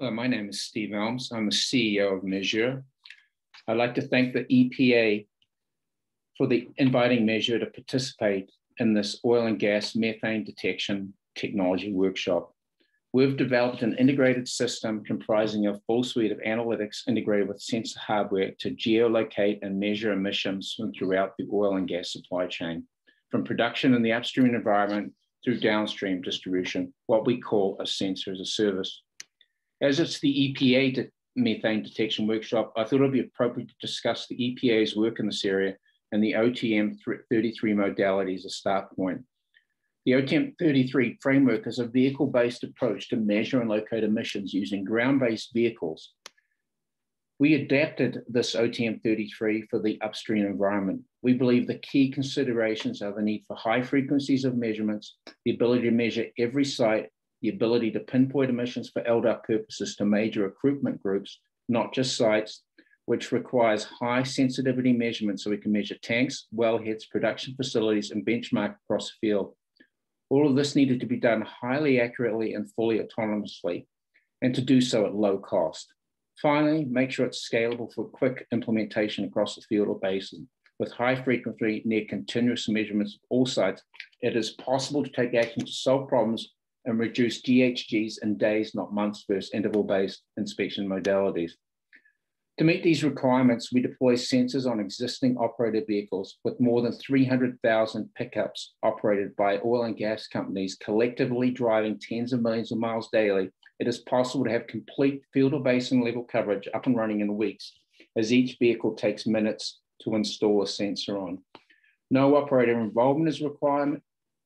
My name is Steve Elms. I'm the CEO of mAIRsure. I'd like to thank the EPA for inviting mAIRsure to participate in this oil and gas methane detection technology workshop. We've developed an integrated system comprising a full suite of analytics integrated with sensor hardware to geolocate and measure emissions from throughout the oil and gas supply chain, from production in the upstream environment through downstream distribution, what we call a sensor as a service. As it's the EPA methane detection workshop, I thought it would be appropriate to discuss the EPA's work in this area and the OTM 33 modality as a start point. The OTM 33 framework is a vehicle-based approach to measure and locate emissions using ground-based vehicles. We adapted this OTM 33 for the upstream environment. We believe the key considerations are the need for high frequencies of measurements, the ability to measure every site, the ability to pinpoint emissions for Eldar purposes to major equipment groups, not just sites, which requires high sensitivity measurements so we can measure tanks, wellheads, production facilities, and benchmark across the field. All of this needed to be done highly accurately and fully autonomously, and to do so at low cost. Finally, make sure it's scalable for quick implementation across the field or basin. With high frequency, near continuous measurements of all sites, it is possible to take action to solve problems and reduce GHGs in days, not months, versus interval-based inspection modalities. To meet these requirements, we deploy sensors on existing operated vehicles with more than 300,000 pickups operated by oil and gas companies collectively driving tens of millions of miles daily. It is possible to have complete field or basin level coverage up and running in weeks, as each vehicle takes minutes to install a sensor on. No operator involvement is required,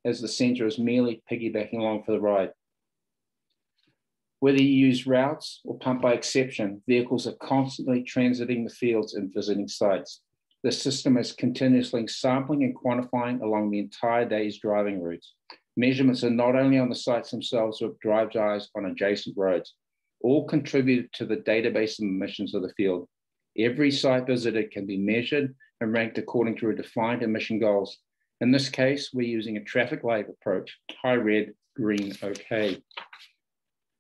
as the sensor is merely piggybacking along for the ride. Whether you use routes or pump by exception, vehicles are constantly transiting the fields and visiting sites. The system is continuously sampling and quantifying along the entire day's driving routes. Measurements are not only on the sites themselves, but drive-bys on adjacent roads. All contribute to the database of emissions of the field. Every site visited can be measured and ranked according to a defined emission goals. In this case, we're using a traffic light approach, high red, green, okay.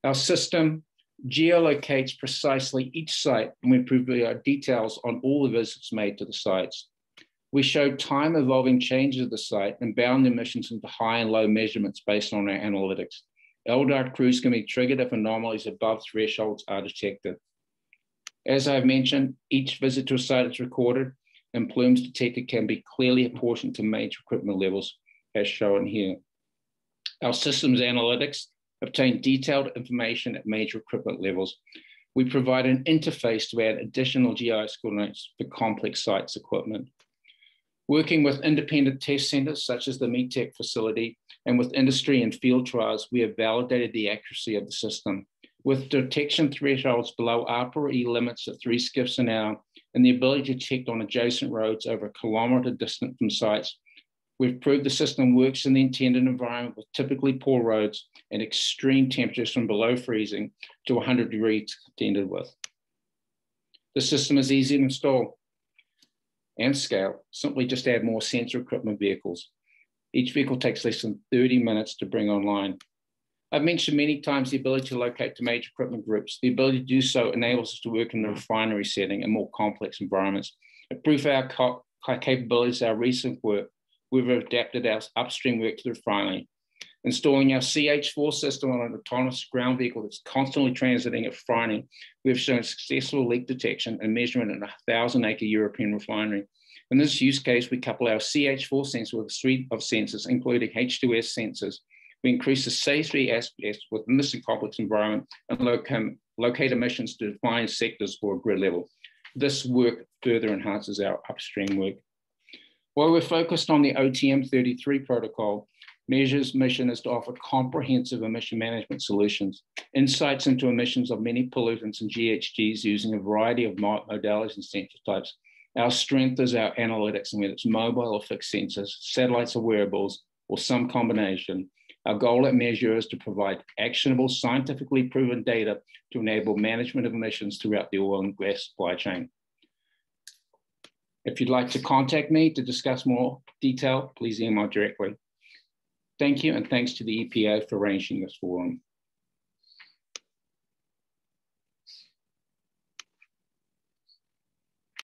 Our system geolocates precisely each site, and we provide details on all the visits made to the sites. We show time evolving changes of the site and bound emissions into high and low measurements based on our analytics. Eldar crews can be triggered if anomalies above thresholds are detected. As I've mentioned, each visit to a site is recorded, and plumes detected can be clearly apportioned to major equipment levels, as shown here. Our system's analytics obtain detailed information at major equipment levels. We provide an interface to add additional GIS coordinates for complex sites equipment. Working with independent test centers, such as the METEC facility, and with industry and field trials, we have validated the accuracy of the system. With detection thresholds below ARPA-E limits at 3 skips an hour, and the ability to detect on adjacent roads over a kilometer distant from sites, we've proved the system works in the intended environment with typically poor roads and extreme temperatures from below freezing to 100 degrees contended with. The system is easy to install and scale. Simply just add more sensor equipment vehicles. Each vehicle takes less than 30 minutes to bring online. I've mentioned many times the ability to locate to major equipment groups. The ability to do so enables us to work in a refinery setting and more complex environments. To prove our capabilities, our recent work, we've adapted our upstream work to the refinery. Installing our CH4 system on an autonomous ground vehicle that's constantly transiting at refining, we've shown successful leak detection and measurement in a 1,000-acre European refinery. In this use case, we couple our CH4 sensor with a suite of sensors, including H2S sensors. We increase the safety aspects within this complex environment and locate emissions to define sectors for a grid level. This work further enhances our upstream work. While we're focused on the OTM 33 protocol, mAIRsure's mission is to offer comprehensive emission management solutions, insights into emissions of many pollutants and GHGs using a variety of modalities and sensor types. Our strength is our analytics, and whether it's mobile or fixed sensors, satellites or wearables, or some combination. Our goal at mAIRsure is to provide actionable, scientifically proven data to enable management of emissions throughout the oil and gas supply chain. If you'd like to contact me to discuss more detail, please email directly. Thank you, and thanks to the EPA for arranging this forum.